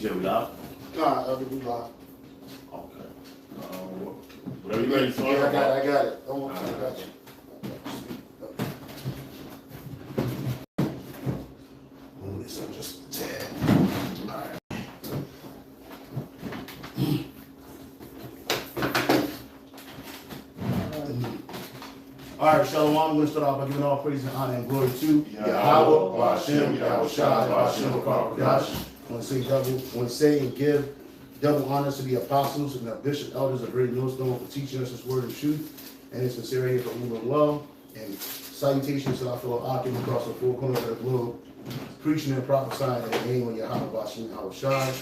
DJ, we live? Nah, Elder, we live. Okay. Whatever you ready to Yeah, talk about. I got it. Don't worry, I got you. Move this up just a tad. All right. All right, Shalom. I'm going to start off by giving all praise and honor and glory to Yahweh, Hashem, Yahweh Shai, Hashem, Kadosh. I want to say and give double honors to the apostles and the bishop elders of Great Millstone for teaching us this word of truth and its sincerity for moving well. And salutations to our fellow Akim across the four corners of the globe, preaching and prophesying in the name of Yahweh, Hashem, Yahweh Shai.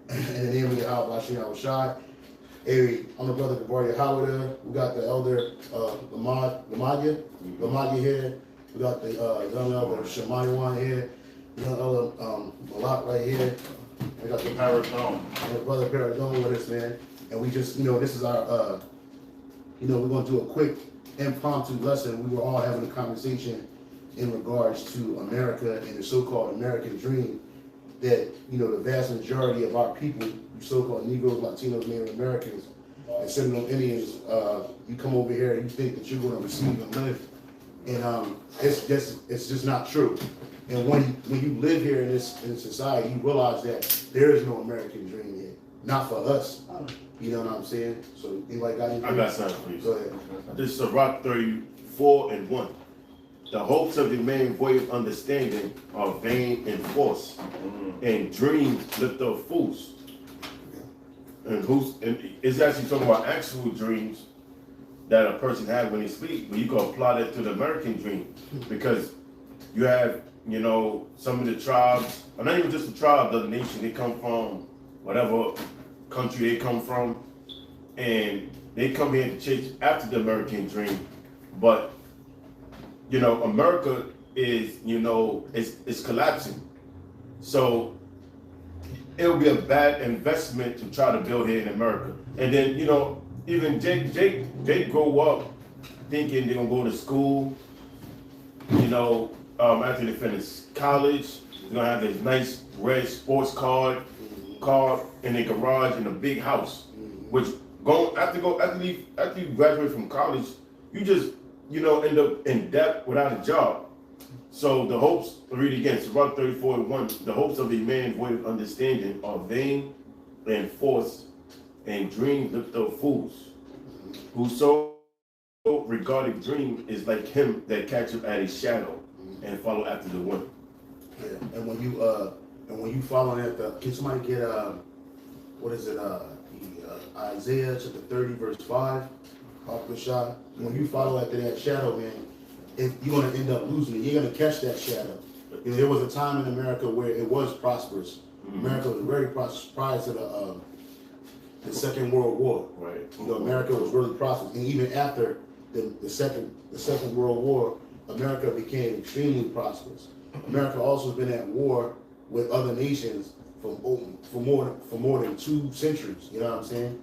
In the name of Yahweh, Hashem, Yahweh Shai. Hey, I'm the brother Gabriel Howard. We got the elder Lamagia here. We got the young elder Shemaiwan here. Young elder Malak right here. We got the Paradome. brother Paradome with us, man. And we just, this is our, we're going to do a quick impromptu lesson. We were all having a conversation in regards to America and the so-called American dream that, the vast majority of our people, so-called Negroes, Latinos, Native Americans, and Seminole Indians, you come over here and you think that you're going to receive and live. And it's just not true. And when you live here in society, you realize that there is no American dream here. Not for us. You know what I'm saying? So anybody got anything? I got something for you. Go ahead. This is Sirach 34:1. The hopes of the man void of understanding are vain and false, and dreams lift up fools. And it's actually talking about actual dreams that a person had when they sleep, but you can apply that to the American dream, because you have, some of the tribes, or not even just the tribe, the nation they come from, whatever country they come from, and they come here to chase after the American dream, but America is, it's collapsing. So it would be a bad investment to try to build here in America. And then, even Jake grow up thinking they're gonna go to school, after they finish college, they're gonna have this nice red sports car in their garage in a big house. Which after you graduate from college, you just end up in debt without a job. So the hopes, read again, Sirach 34:1, the hopes of a man void of understanding are vain and false, and dreams lift up fools. Whoso regarded dream is like him that catcheth at a shadow and follow after the wind. Yeah, and when you follow that, can somebody get Isaiah chapter 30 verse 5 off the shot? When you follow after that shadow, man, if you're going to end up losing it, you're going to catch that shadow. There was a time in America where it was prosperous. America was very prosperous prior to the Second World War. Right. America was really prosperous, and even after the Second World War, America became extremely prosperous. America also has been at war with other nations for more than 2 centuries. You know what I'm saying?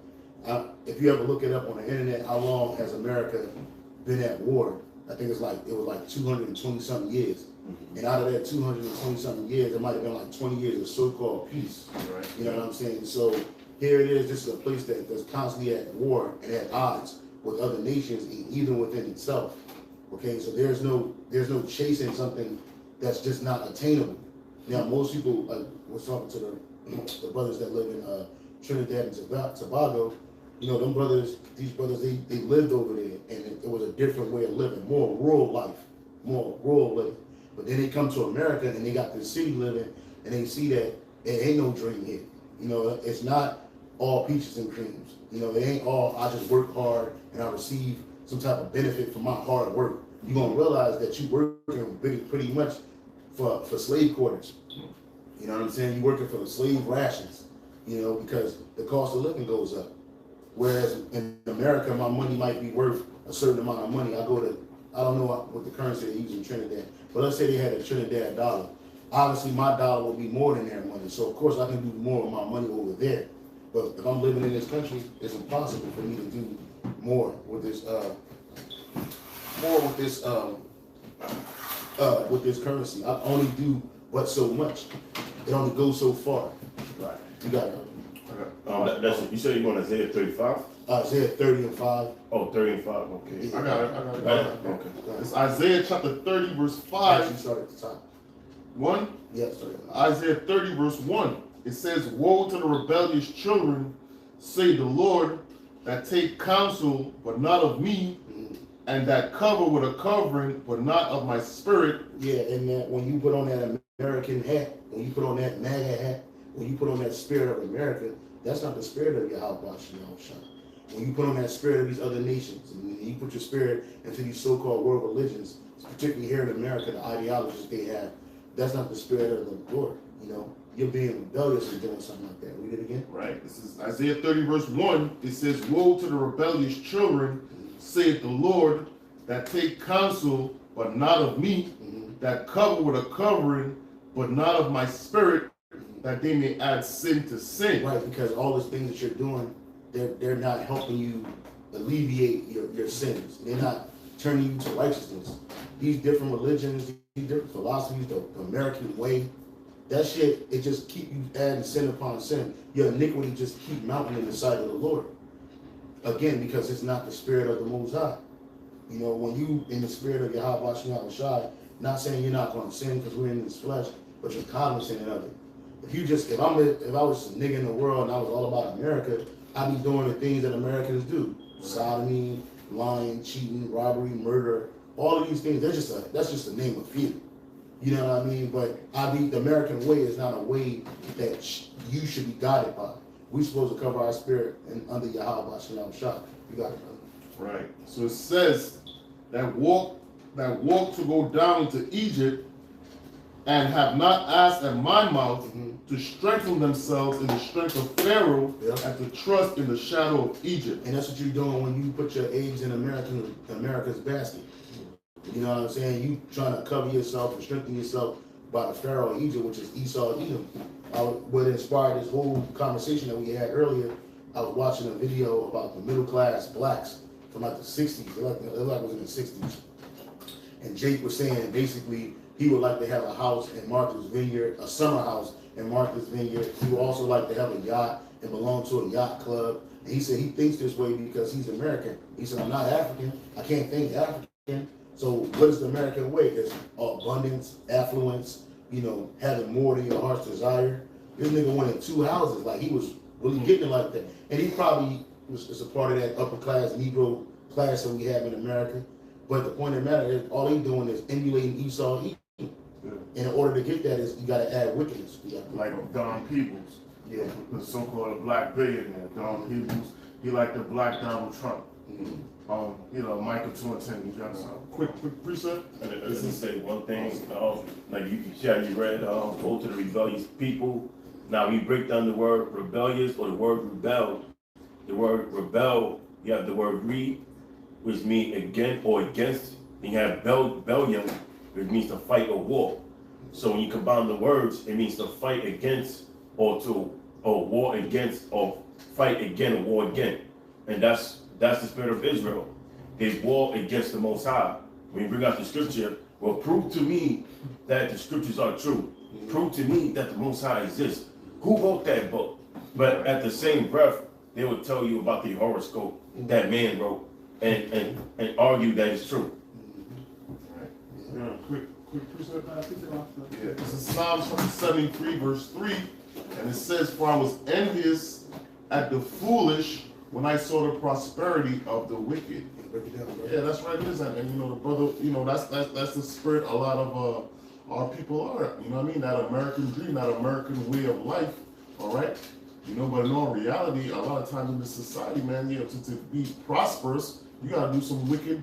If you ever look it up on the internet, how long has America been at war? I think it was like 220 something years. And out of that 220 something years, it might have been like 20 years of so-called peace. Right. You know what I'm saying? So here it is. This is a place that's constantly at war and at odds with other nations, and even within itself. Okay, so there's no chasing something that's just not attainable. Now, most people, was talking to the brothers that live in Trinidad and Tobago. These brothers, they lived over there, and it was a different way of living, more rural life, more rural living. But then they come to America and they got this city living, and they see that there ain't no dream here. It's not all peaches and creams. It ain't all I just work hard and I receive some type of benefit for my hard work. You're gonna realize that you working pretty much for slave quarters. You know what I'm saying? You're working for the slave rations, because the cost of living goes up. Whereas in America, my money might be worth a certain amount of money. I don't know what the currency they use in Trinidad, but let's say they had a Trinidad dollar. Obviously, my dollar will be more than their money. So, of course, I can do more of my money over there. But if I'm living in this country, it's impossible for me to do more with this with this currency. I only do but so much. It only goes so far. Right. You got That's you said you want Isaiah 35? Isaiah 30 and 5. Oh, 30 and 5. Okay. I got it. Okay. It's Isaiah chapter 30, verse Actually, 5. start at the top. 1. Yeah, sorry. Isaiah 30, verse 1. It says, woe to the rebellious children, say the Lord, that take counsel, but not of me, and that cover with a covering, but not of my spirit. Yeah, and that when you put on that American hat, when you put on that MAGA hat, when you put on that spirit of America, that's not the spirit of Yahweh Shah. When you put on that spirit of these other nations, and when you put your spirit into these so-called world religions, particularly here in America, the ideologies they have, that's not the spirit of the Lord. You know, you're being rebellious and doing something like that. Read it again. Right. This is Isaiah 30, verse 1. It says, woe to the rebellious children, saith the Lord, that take counsel, but not of me, that cover with a covering, but not of my spirit, that they may add sin to sin. Right, because all those things that you're doing, they're not helping you alleviate your sins. They're not turning you to righteousness. These different religions, these different philosophies, the American way, that shit, it just keep you adding sin upon sin. Your iniquity just keep mounting in the sight of the Lord. Again, because it's not the spirit of the Most High. You know, when you in the spirit of Yahweh Shai, not saying you're not going to sin because we're in this flesh, but you're cognizant of it. If I was a nigga in the world and I was all about America, I'd be doing the things that Americans do: sodomy, lying, cheating, robbery, murder. All of these things. That's just a name of few. You know what I mean? But the American way is not a way that you should be guided by. We're supposed to cover our spirit and under Yahweh Shah. You got it, brother. Right. So it says that walk to go down into Egypt, and have not asked at my mouth to strengthen themselves in the strength of Pharaoh, and to trust in the shadow of Egypt. And that's what you're doing when you put your eggs in America's basket. You know what I'm saying? You trying to cover yourself and strengthen yourself by the Pharaoh of Egypt, which is Esau Edom. What inspired this whole conversation that we had earlier, I was watching a video about the middle class blacks from like the 60s. It like it was in the 60s. And Jake was saying basically he would like to have a house in Martha's Vineyard, a summer house in Martha's Vineyard. He would also like to have a yacht and belong to a yacht club. And he said he thinks this way because he's American. He said, I'm not African. I can't think African. So what is the American way? It's abundance, affluence, you know, having more than your heart's desire. This nigga wanted 2 houses. Like, he was really getting it like that. And he probably was a part of that upper class Negro class that we have in America. But the point of the matter is, all they doing is emulating Esau Edom. And in order to get that is you got to add wickedness. Like Don Peebles, the so-called black billionaire. Don Peebles, he like the black Donald Trump. You know, Michael Torton, you got some Quick precept. And it doesn't say one thing, like you read, go to the rebellious people. Now, you break down the word rebellious or the word rebel. The word rebel, you have the word re, which means again or against. And you have bellium, which means to fight or war. So when you combine the words, it means to fight against or war against or fight again or war again. And that's the spirit of Israel. They war against the Most High. When you bring out the scripture, well, prove to me that the scriptures are true. Prove to me that the Most High exists. Who wrote that book? But at the same breath, they will tell you about the horoscope that man wrote and argue that it's true. Quick precept. Yeah. This is Psalms 73, verse 3. And it says, for I was envious at the foolish when I saw the prosperity of the wicked. Yeah, that's right, it is. And you know, the brother, you know, that's the spirit a lot of our people are. You know what I mean? That American dream, that American way of life. All right. You know, but in all reality, a lot of times in this society, man, you know, to be prosperous, you gotta do some wicked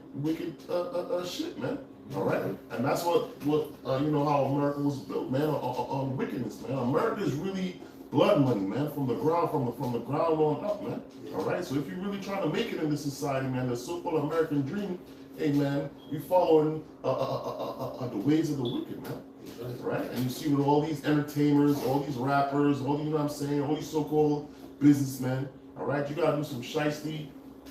shit, man. All right, and that's what you know, how America was built, man, on wickedness, man. America is really blood money, man, from the ground on up, man. All right, so if you're really trying to make it in this society, man, the so-called American dream, hey, man, you're following the ways of the wicked, man. Right, and you see with all these entertainers, all these rappers, all you know what I'm saying, all these so-called businessmen. All right, you gotta do some shiesty,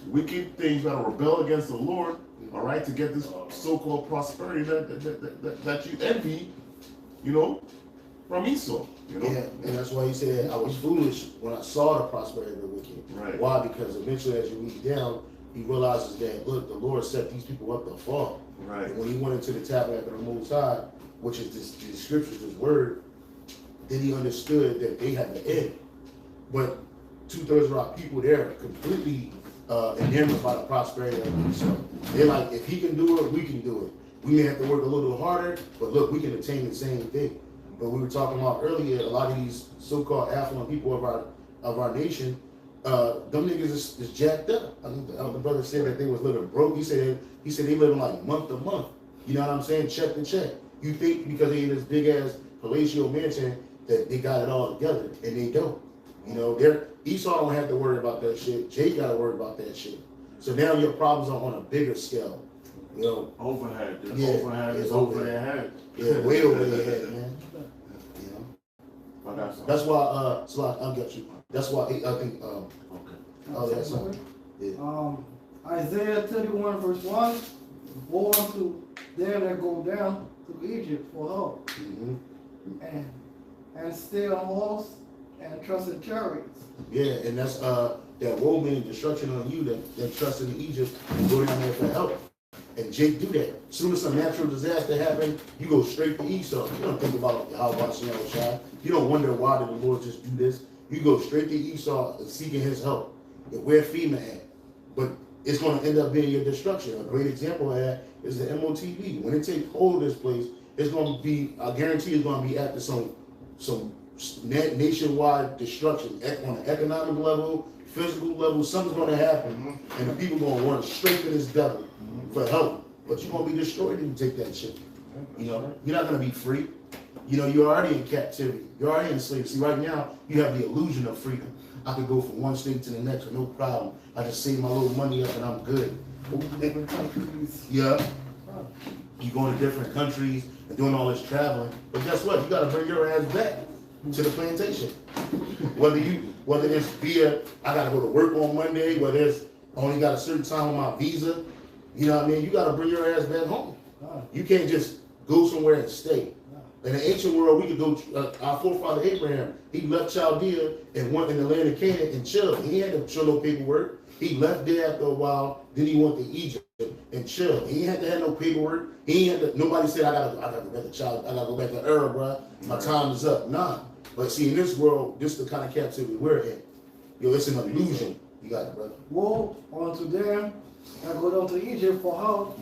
wicked things. You gotta rebel against the Lord. All right, to get this so-called prosperity that you envy, you know, from Esau. You know? Yeah, and that's why he said, I was foolish when I saw the prosperity of the wicked. Right. Why? Because eventually, as you read down, he realizes that, look, the Lord set these people up to fall. Right. And when he went into the tabernacle of the Most High, which is the scriptures, his word, then he understood that they had to end. But 2/3 of our people there are completely enamored by the prosperity of Esau. They're like, if he can do it, we can do it. We may have to work a little harder, but look, we can attain the same thing. But we were talking about earlier, a lot of these so-called affluent people of our nation, them niggas is jacked up. I mean, the brother said that they was living broke. He said they living like month to month. You know what I'm saying? Check to check. You think because they in this big ass palatial mansion that they got it all together, and they don't. You know, Esau don't have to worry about that shit. Jake got to worry about that shit. So now your problems are on a bigger scale. You know, Overhead. The Yeah, overhead is it's over overhead. their head. yeah, way over their head, man. You know, But that's that's why. So I'll get you. That's why I think. okay. Oh, that's something. Yeah. Isaiah 31 verse 1, woe unto them that go down to Egypt for help, hmm and stay on horse and trust in chariots. Yeah, and that's that woe meaning destruction on you that trusted in Egypt and go down there for help. And Jake do that. As soon as some natural disaster happen, you go straight to Esau. You don't think about how about Shai. You don't wonder why did the Lord just do this. You go straight to Esau seeking his help. And where FEMA at. But it's going to end up being your destruction. A great example of that is the MOTV. When it takes hold of this place, it's going to be, I guarantee it's going to be after some nationwide destruction on an economic level, physical level. Something's going to happen, and the people going to run straight to this devil for help. But you're going to be destroyed if you take that shit. You know, you're not going to be free. You know, you're already in captivity. You're already in slavery. See, right now, you have the illusion of freedom. I could go from one state to the next with no problem. I just save my little money up and I'm good. Different countries. Yeah. You going to different countries and doing all this traveling. But guess what? You got to bring your ass back to the plantation. Whether it's via, I got to go to work on Monday, whether it's only got a certain time on my visa, you know what I mean? You got to bring your ass back home. You can't just go somewhere and stay. In the ancient world, we could go, our forefather Abraham, he left Chaldea and went in the land of Canaan and chilled. He had to show no paperwork. He left there after a while, then he went to Egypt and chilled. He had to have no paperwork. He had to, nobody said, I gotta go back to Chaldea, I gotta go back to Ur, bro. My time is up. Nah. But see, in this world, this is the kind of captivity we're in. Yo, it's an illusion. You got it, brother. Woe unto them that go down to Egypt for help,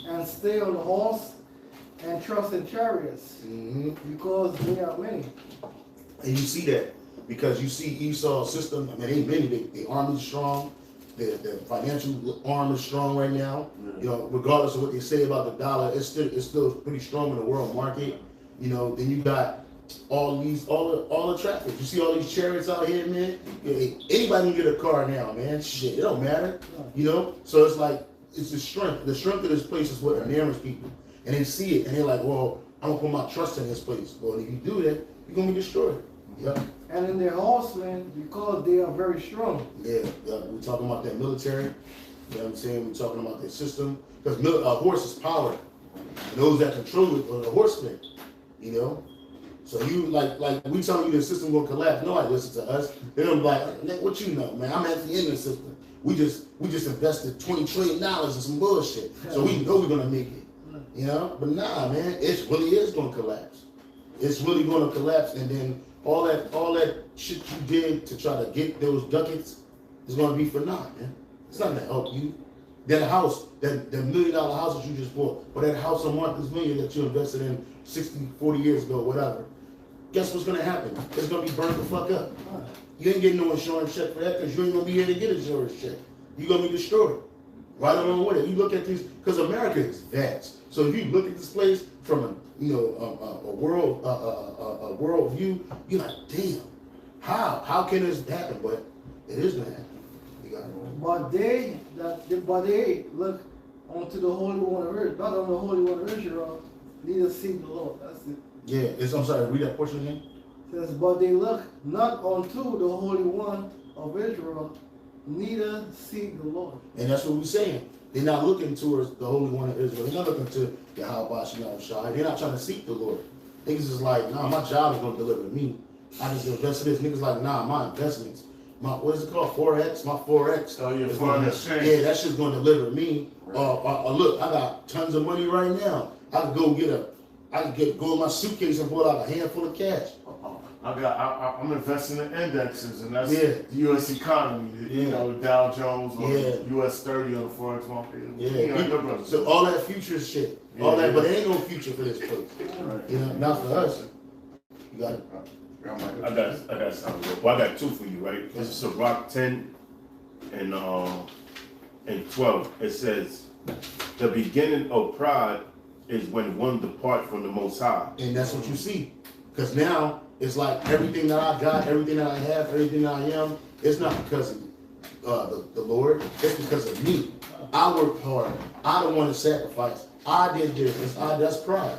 and stay on the horse and trust in chariots, because they are many. And you see that because you see Esau's system. I mean, ain't many. The army's strong. The financial arm is strong right now. You know, regardless of what they say about the dollar, it's still pretty strong in the world market. You know, then you got all the traffic. You see all these chariots out here, man. Anybody can get a car now, man. Shit, it don't matter. You know, so it's like it's the strength. The strength of this place is what enamors people. And they see it, and they're like, well, I'm going to put my trust in this place. Well, if you do that, you're going to be destroyed. Yeah. And in their horsemen, because they are very strong. Yeah. We're talking about that military. You know what I'm saying? We're talking about their system. Because a horse is power. And those that control it are the horsemen. You know? So you, like we telling you the system going to collapse. Nobody listens to us. They're going to be like, what you know, man? I'm actually in the system. We just invested $20 trillion in some bullshit. So we know we're going to make it. You know, but nah, man, it really is going to collapse. It's really going to collapse, and then all that shit you did to try to get those ducats is going to be for naught, man. It's not going to help you. That house, that $1 million house that you just bought, or that house on Martha's Vineyard that you invested in 40 years ago, whatever. Guess what's going to happen? It's going to be burnt the fuck up. You ain't getting no insurance check for that because you ain't going to be here to get insurance check. You're going to be destroyed. Right along with it. You look at these, because America is vast. So if you look at this place from a world view, you're like, damn, how can this happen? But it is gonna happen. You got it. But they look onto the Holy One of Israel, not on the Holy One of Israel, neither seek the Lord. That's it. Yeah, I'm sorry, read that portion again. It says, but they look not unto the Holy One of Israel, neither seek the Lord. And that's what we're saying. They're not looking towards the Holy One of Israel. They're not looking to Yahweh Shai. They're not trying to seek the Lord. Niggas is like, nah, my job is gonna deliver me. I just invest in this. Niggas like, nah, my investments, what is it called? Forex, my Forex. Oh, yeah, is foreign gonna- exchange. Yeah, that shit's gonna deliver me. Look, I got tons of money right now. I can go go in my suitcase and pull out a handful of cash. I'm investing in indexes, and that's Yeah. the U.S. economy. You Yeah. know, Dow Jones or Yeah. U.S. 30 on the forex market. Yeah, You know, your brothers. so all that future shit, all Yeah. that, but there ain't no future for this place. Right. You know, not for us. You got it. I got something. Well, I got two for you, right? This is Sirach 10 and 12. It says, the beginning of pride is when one depart from the Most High. And that's what you see. Because now it's like everything that I got, everything that I have, everything that I am, it's not because of the Lord, it's because of me. I worked hard. I don't want to sacrifice. I did this. That's pride.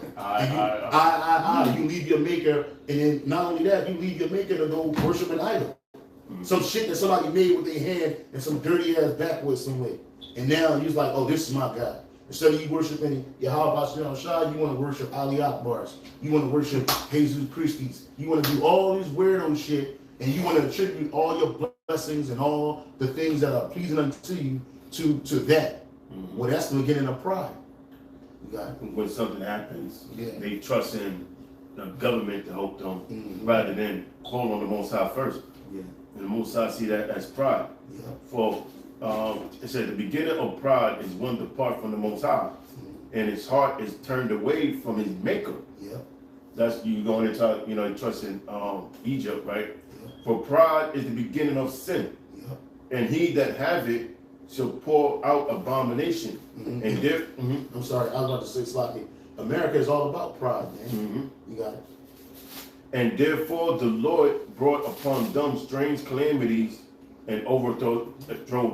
You leave your maker, and then not only that, you leave your maker to go worship an idol. Some shit that somebody made with their hand and some dirty ass backwards somewhere. And now you're like, oh, this is my God. Instead of you worshiping Yahweh Shem Shah, you want to worship Ali Akbars. You want to worship Jesus Christus. You want to do all this weirdo shit, and you want to attribute all your blessings and all the things that are pleasing unto you to that. Mm-hmm. Well, that's the beginning of pride. You got it. When something happens, Yeah. they trust in the government to help them Mhm. rather than call on the Most High first. Yeah. And the Most High see that as pride. Yeah. For it said the beginning of pride is one depart from the Most High, and his heart is turned away from his Maker. Yeah. That's you going into trust in Egypt, right? For pride is the beginning of sin, Yeah. and he that have it shall pour out abomination. Mhm. And there, I'm sorry, I was about to say Sloppy. America is all about pride, man. Mm-hmm. You got it. and therefore the Lord brought upon them strange calamities and overthrow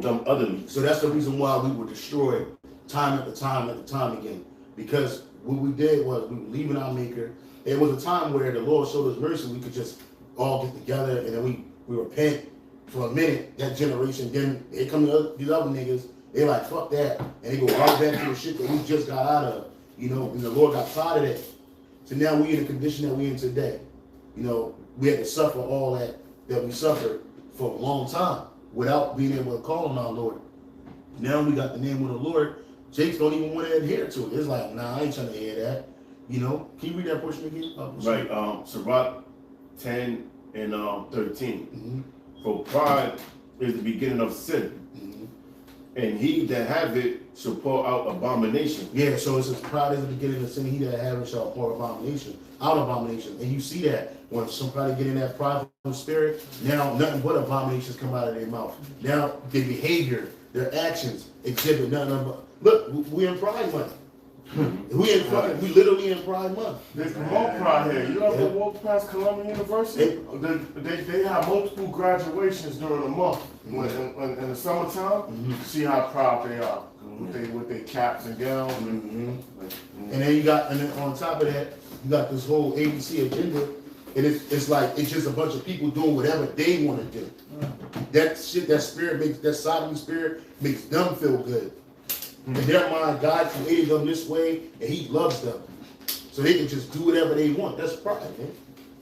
them utterly. So that's the reason why we were destroyed time after time again. Because what we did was we were leaving our maker. It was a time where the Lord showed us mercy. We could just all get together and then we repent for a minute, that generation. Then they come to these other niggas, they like, fuck that. And they go right back to the shit that we just got out of. And the Lord got tired of that. So now we in the condition that we in today. We had to suffer all that we suffered for a long time without being able to call on our Lord. Now we got the name of the Lord. Jakes don't even want to adhere to it. It's like, nah, I ain't trying to hear that. Can you read that portion again? Right, Sirach 10 and 13. Mm-hmm. For pride is the beginning of sin, and he that have it shall pour out abomination. Yeah, so it says pride is the beginning of sin. He that have it shall pour out abomination. And you see that when somebody get in that prideful spirit, now nothing but abominations come out of their mouth. Now their behavior, their actions exhibit nothing but, look, we in Pride Month. We literally in Pride Month. They promote pride here. You ever walk past Columbia University? They have multiple graduations during the month. When in the summertime, you see how proud they are with their caps and gowns. And then on top of that, you got this whole ABC agenda. And it's like it's just a bunch of people doing whatever they want to do. That shit, that sodomy spirit makes them feel good. In their mind, God created them this way, and He loves them, so they can just do whatever they want. That's pride, man.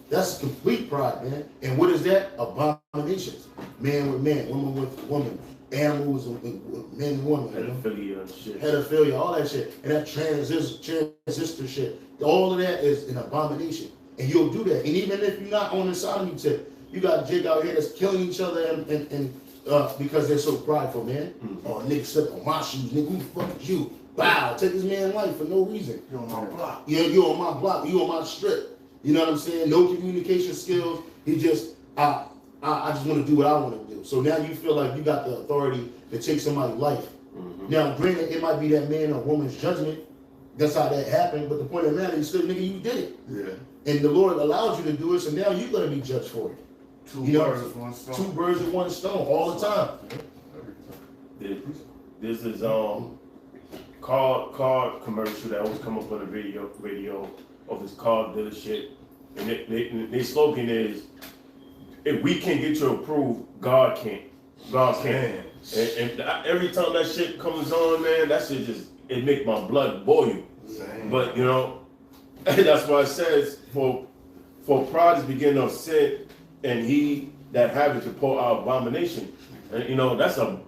That's complete pride, man. And what is that? Abominations. Man with man, woman with woman, animals with men and women. Pedophilia, shit. Pedophilia, all that shit, and that transistor shit. All of that is an abomination, and you'll do that. And even if you're not on the sodomy tip, you got Jake out here that's killing each other and because they're so prideful, man. Oh, nigga step on my shoes, nigga, who the fuck is you? Wow, take this man's life for no reason. You're on my block. Yeah, you on my block, you on my strip. You know what I'm saying? No communication skills. He just, I just want to do what I want to do. So now you feel like you got the authority to take somebody's life. Now, granted, it might be that man or woman's judgment. That's how that happened. But the point of the matter is still, nigga, you did it. Yeah. And the Lord allowed you to do it, so now you're going to be judged for it. Two birds with one stone. 2 birds with 1 stone all the time. This is car commercial that always come up on the radio of this car dealership, and their slogan is, "If we can't get you approved, God can't. God can't." And every time that shit comes on, man, that shit it make my blood boil. Same. But And that's why it says, for pride is the beginning of sin, and he that have it to pour out abomination. And you know, that's a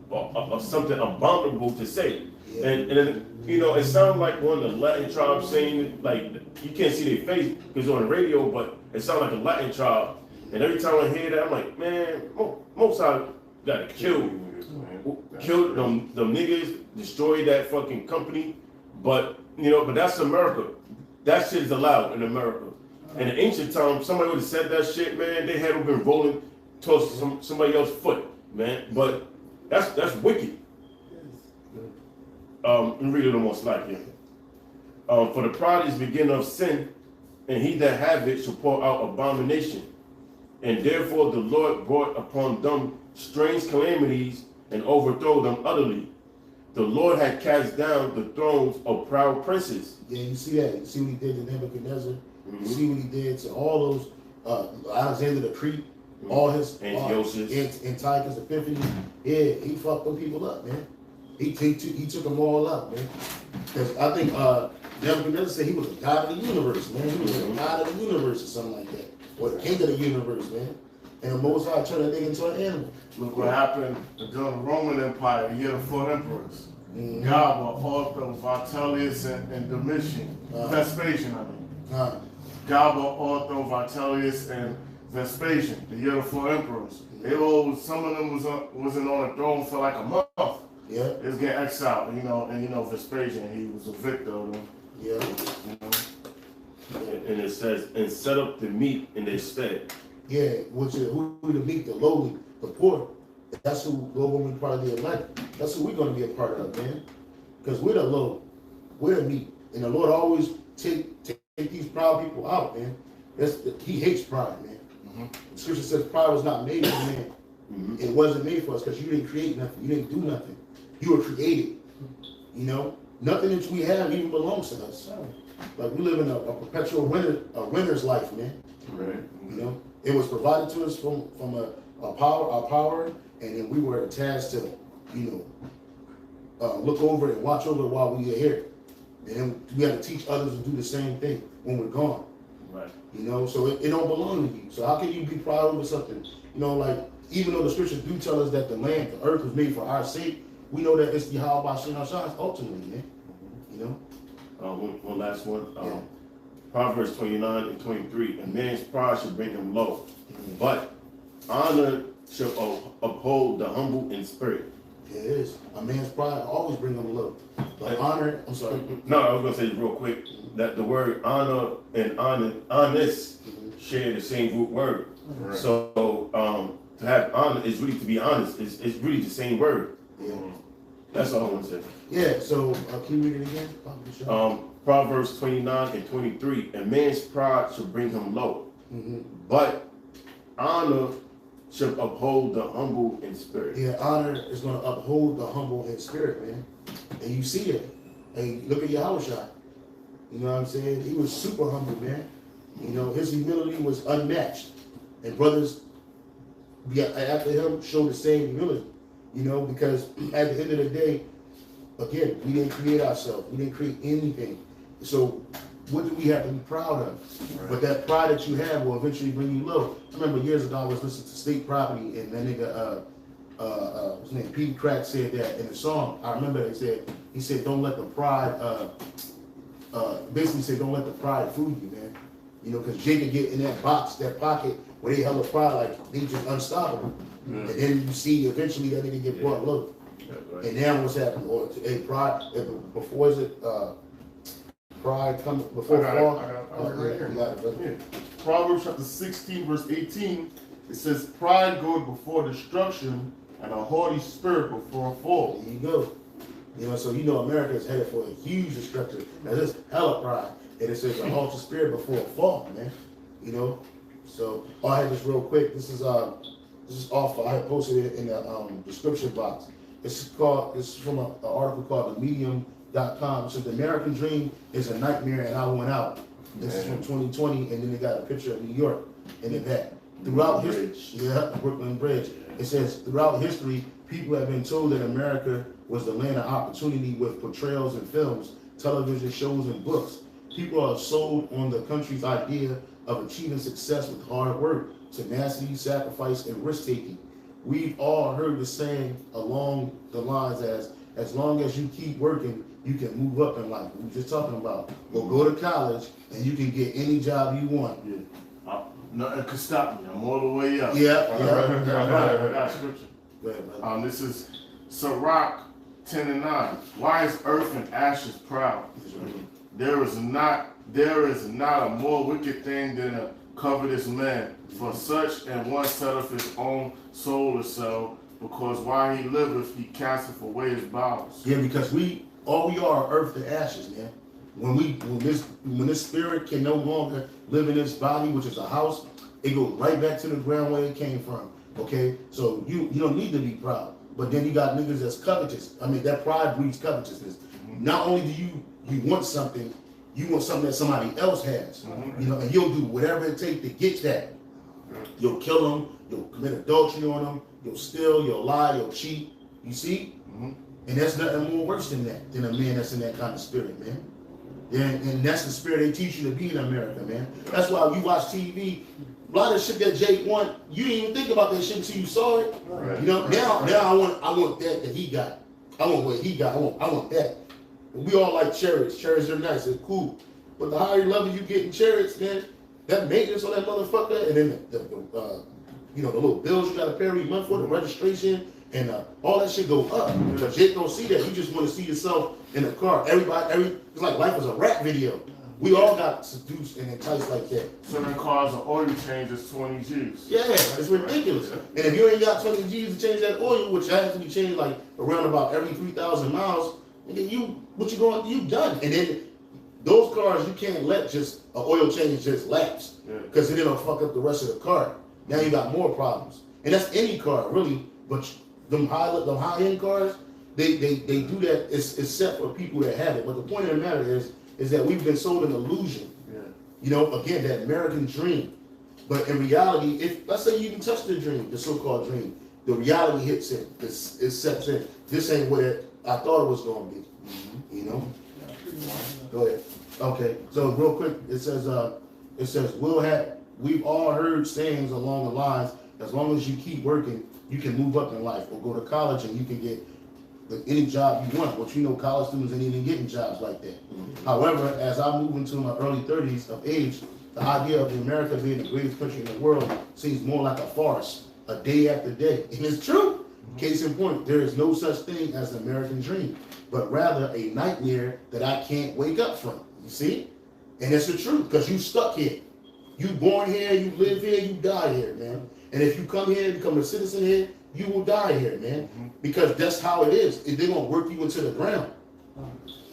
something abominable to say. Yeah. And you know, it sounds like one of the Latin tribes saying it, like you can't see their face because on the radio, but it sounds like a Latin tribe. And every time I hear that, I'm like, man, most I gotta kill them niggas, destroy that fucking company. But you know, but that's America. That shit is allowed in America. In the ancient times, somebody would have said that shit, man. They had been rolling towards somebody else's foot, man. But that's wicked. Let me read it a little more slack here. For the pride is the beginning of sin, and he that have it shall pour out abomination. And therefore the Lord brought upon them strange calamities and overthrow them utterly. The Lord had cast down the thrones of proud princes. Yeah, you see that? You see what he did to Nebuchadnezzar? You see what he did to all those, Alexander the Great, all his, Antiochus Epiphanes. Yeah, he fucked them people up, man. He took them all up, man. Because I think Nebuchadnezzar said he was the god of the universe, man. He was the god of the universe or something like that. Or the king of the universe, man. And the Most High turned that nigga into an animal. Look what happened during the Roman Empire, year of 4 emperors. Galba, Otho, Vitellius, and Domitian. Vespasian, I mean. Galba, Otho, Vitellius, and Vespasian, the year of 4 emperors. They all, some of them wasn't on the throne for like a month. Yeah. They was getting exiled, and Vespasian, he was a victor of them. Yeah. You know. And it says, and set up the meat in their stead. Yeah, which is who to meet the lowly, the poor. That's who we're going to be part of the elect. That's who we're going to be a part of, man. Because we're the low, we're the meat, and the Lord always take these proud people out, man. He hates pride, man. The scripture says pride was not made for man. It wasn't made for us because you didn't create nothing. You didn't do nothing. You were created. You know, nothing that we have even belongs to us. Like we live in a perpetual winner's life, man. Right. You know, it was provided to us from our power, and then we were tasked to, look over and watch over while we are here. And then we have to teach others to do the same thing when we're gone. Right. You know, so it don't belong to you. So how can you be proud over something? You know, like even though the scriptures do tell us that the earth was made for our sake, we know that it's the how about Shem HaShai ultimately, man. You know. One last one. Proverbs 29 and 23. A man's pride should bring him low, but honor shall uphold the humble in spirit. It is. A man's pride always bring him low. But honor, I'm sorry. No, I was gonna say real quick that the word honor and honest share the same root word. Right. So to have honor is really to be honest. It's really the same word. Yeah. That's all I want to say. Yeah, so can you read it again? Proverbs 29 and 23. A man's pride shall bring him low, but honor shall uphold the humble in spirit. Yeah, honor is going to uphold the humble in spirit, man. And you see it. Hey, look at Yahushua. You know what I'm saying? He was super humble, man. You know, his humility was unmatched. And brothers after him showed the same humility. You know, because at the end of the day, again, we didn't create ourselves. We didn't create anything. So what do we have to be proud of? Right. But that pride that you have will eventually bring you low. I remember years ago I was listening to State Property, and that nigga, his name Pete Crack said that in the song. I remember he said, don't let the pride, basically said, don't let the pride fool you, man. You know, because Jay could get in that pocket where they held a pride like they just unstoppable. And then you see eventually that nigga get brought low. Right. And now what's happening? Or pride before is it pride come before fall? Proverbs chapter 16, verse 18, it says, pride goeth before destruction, and a haughty spirit before a fall. There you go. You know, so America is headed for a huge destruction. Now this hella pride. And it says a haughty spirit before a fall, man. You know? So I had this real quick. This is off. I had posted it in the description box. It's from an article called TheMedium.com. It says the American dream is a nightmare and I went out. This is from 2020, and then they got a picture of New York in the back. Throughout history, Brooklyn Bridge. It says throughout history, people have been told that America was the land of opportunity with portrayals in films, television shows, and books. People are sold on the country's idea of achieving success with hard work, tenacity, sacrifice, and risk-taking. We've all heard the saying along the lines as long as you keep working, you can move up in life. We were just talking about, well, go to college and you can get any job you want. Yeah. Nothing could stop me. I'm all the way up. Yeah, Right. yeah. I got scripture. Go ahead, brother. This is Sirach 10:9. Why is earth and ashes proud? There is not a more wicked thing than a covetous man. For such and one setteth his own soul to sell, because while he liveth, he casteth away his bowels. Yeah, because all we are earth to ashes, man. When this spirit can no longer live in this body, which is a house, it goes right back to the ground where it came from. Okay, so you don't need to be proud, but then you got niggas that's covetous. I mean, that pride breeds covetousness. Not only do you want something, you want something that somebody else has. You know, and you'll do whatever it takes to get that. You'll kill them, you'll commit adultery on them, you'll steal, you'll lie, you'll cheat. You see? And there's nothing more worse than that, than a man that's in that kind of spirit, man. And that's the spirit they teach you to be in America, man. That's why you watch TV. A lot of shit that Jake want, you didn't even think about that shit until you saw it. Right. You know, now I want that he got. I want what he got. I want that. And we all like chariots. Chariots are nice, they're cool. But the higher level you get in chariots, man, that maintenance on that motherfucker, and then the little bills you gotta pay every month for the registration, and all that shit go up. But Jake don't see that. You just want to see yourself in a car. It's like life is a rap video. We all got seduced and enticed like that. Certain cars are oil changes 20 G's. Yeah, it's ridiculous. And if you ain't got 20 G's to change that oil, which has to be changed like around about every 3,000 miles, nigga, you done. And then those cars, you can't let just an oil change just lapse, because then it'll fuck up the rest of the car. Now you got more problems. And that's any car, really. But them high-end cars, they do that. It's set for people that have it. But the point of the matter is that we've been sold an illusion. You know, again, that American dream. But in reality, if let's say you even touch the dream, the so-called dream, the reality hits in. It sets in. This ain't what I thought it was going to be. You know. Go ahead. Okay. So real quick, it says we've all heard sayings along the lines, as long as you keep working, you can move up in life, or go to college and you can get any job you want. But you know, college students ain't even getting jobs like that. However, as I move into my early 30s of age, the idea of America being the greatest country in the world seems more like a farce, a day after day. And it's true. Case in point, there is no such thing as an American dream, but rather a nightmare that I can't wake up from. You see? And it's the truth, because you stuck here. You born here, you live here, you die here, man. And if you come here, become a citizen here, you will die here, man. Because that's how it is. They're going to work you into the ground.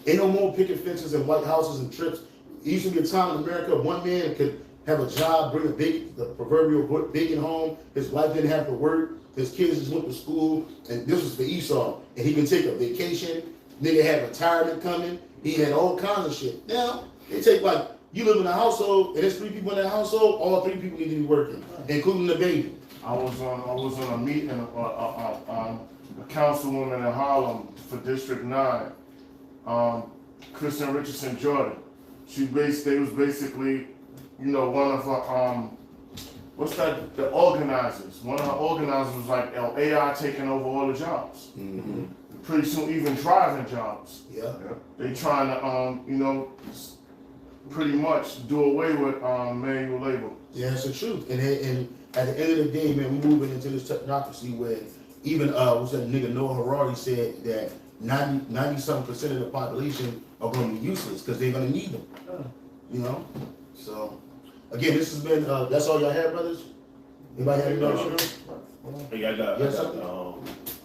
Ain't no more picket fences and white houses and trips. It used to be a time in America, one man could have a job, bring the proverbial bacon home. His wife didn't have to work. His kids just went to school. And this was for Esau. And he can take a vacation. Nigga had retirement coming. He had all kinds of shit. Now, they take you live in a household, and there's 3 people in that household, all 3 people need to be working, including the baby. I was on a meeting, a councilwoman in Harlem for District 9, Kristen Richardson Jordan. They was basically, one of her, the organizers. One of her organizers was like, AI taking over all the jobs. Pretty soon, even driving jobs. Yeah. They trying to, pretty much do away with manual labor. Yeah, it's the truth. And at the end of the day, man, we moving into this technocracy where even what's that nigga Noah Harari said that 90-something% of the population are going to be useless because they're going to need them. You know. So again, this has been. That's all y'all have, brothers. Anybody have any other shit? Hey, I got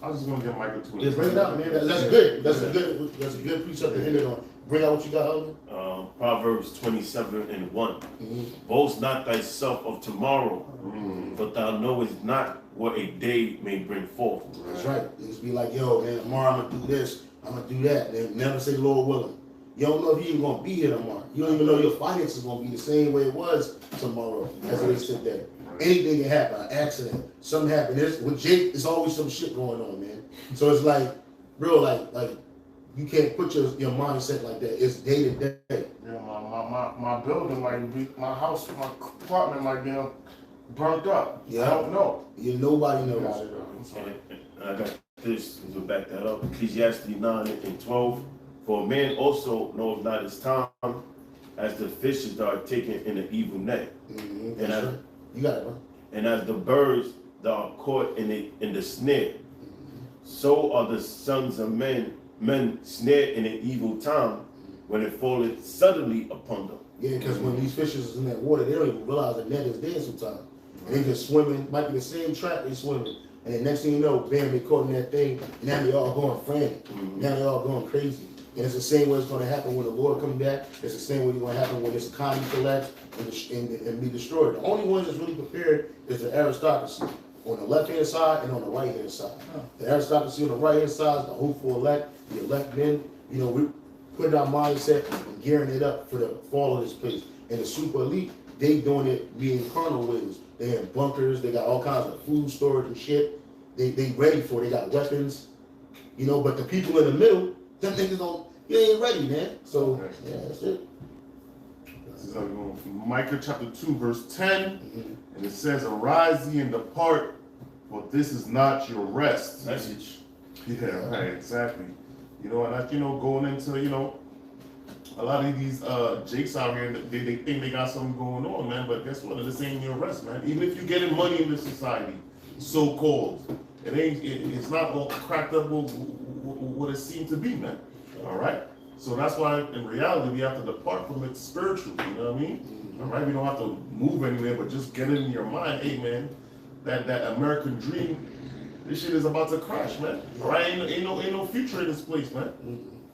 I was just gonna get Michael to it. Yeah, bring it out, man. That's good. That's a good precept to end it on. Bring out what you got, Elder. Proverbs 27:1. Boast not thyself of tomorrow, but thou knowest not what a day may bring forth. That's right. You just be like, yo, man, tomorrow I'm gonna do this, I'm gonna do that. Then never say Lord willing. You don't know if you're even gonna be here tomorrow. You don't even know your finances gonna be the same way it was tomorrow as it is today. Anything can happen, an accident, something happen. With Jake, there's always some shit going on, man. So it's like, real, like you can't put your mindset like that. It's day to day. Yeah, my my building might be, my house, my apartment might be burnt up. Yeah. I don't know. Nobody knows. I'm sorry. And I got this to back that up. Ecclesiastes 9 and 12. For a man also knows not his time, as the fishes that are taken in the evil net. Mm-hmm. And as, You got it, bro. and as the birds that are caught in the snare, so are the sons of men snared in an evil time when it falleth suddenly upon them. Yeah, because when these fishes is in that water, they don't even realize the net is there sometimes. And they just swimming, might be the same trap they swimming. And then next thing you know, bam, they caught in that thing, and now they all going frantic. Now they all going crazy. And it's the same way it's going to happen when the Lord comes back. It's the same way it's going to happen when this economy collapses and be destroyed. The only ones that's really prepared is the aristocracy on the left-hand side and on the right-hand side. The aristocracy on the right-hand side is the hopeful elect, the elect men. You know, we put our mindset and gearing it up for the fall of this place. And the super elite, they doing it being carnal ways. They have bunkers, they got all kinds of food storage and shit. They ready for it, they got weapons. You know, but the people in the middle, them niggas don't, you ain't ready, man. So, yeah, that's it. This is from Micah chapter 2, verse 10. And it says, arise ye and depart, for this is not your rest. Message. Yeah, right, exactly. You know, and going into, a lot of these jakes out here, they think they got something going on, man. But guess what? This ain't your rest, man. Even if you're getting money in this society, so-called, it's not all cracked up what it seemed to be, man. All right? So that's why, in reality, we have to depart from it spiritually, you know what I mean? All right? We don't have to move anywhere, but just get it in your mind, hey, man, that American dream, this shit is about to crash, man. All right? Ain't no future in this place, man.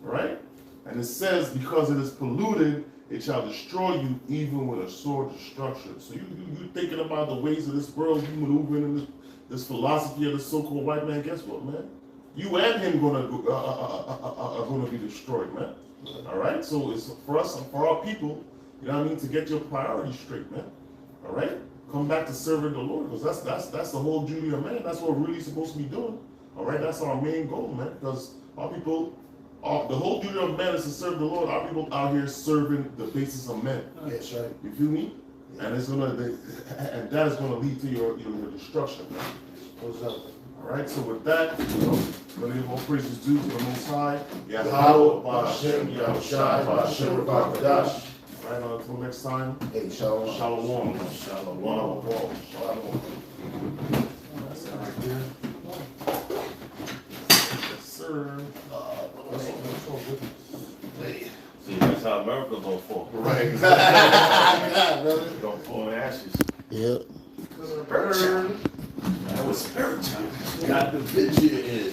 All right? And it says, because it is polluted, it shall destroy you even with a sword destruction. So you thinking about the ways of this world, you maneuvering in this philosophy of the so-called white man, guess what, man? You and him are gonna be destroyed, man. All right. So it's for us, for our people, you know what I mean, to get your priorities straight, man. All right. Come back to serving the Lord, because that's the whole duty of man. That's what we're really supposed to be doing. All right. That's our main goal, man. Because our people, the whole duty of man is to serve the Lord. Our people out here serving the basis of men. That's right. You feel me? And and that is gonna lead to your destruction, man. What's up? All right, so with that, we're going to give all praises due to the Most High. Yahweh, Ba'ashem, Yahushai, Ba'ashem, Ba'adash. All right, until next time, Hey, shalom. Shalom. Shalom. Shalom. That's it right there. Yes, sir. See, that's how America gonna fall. Right. Gonna fall in ashes. Yep. That was spiritual. Got the video in.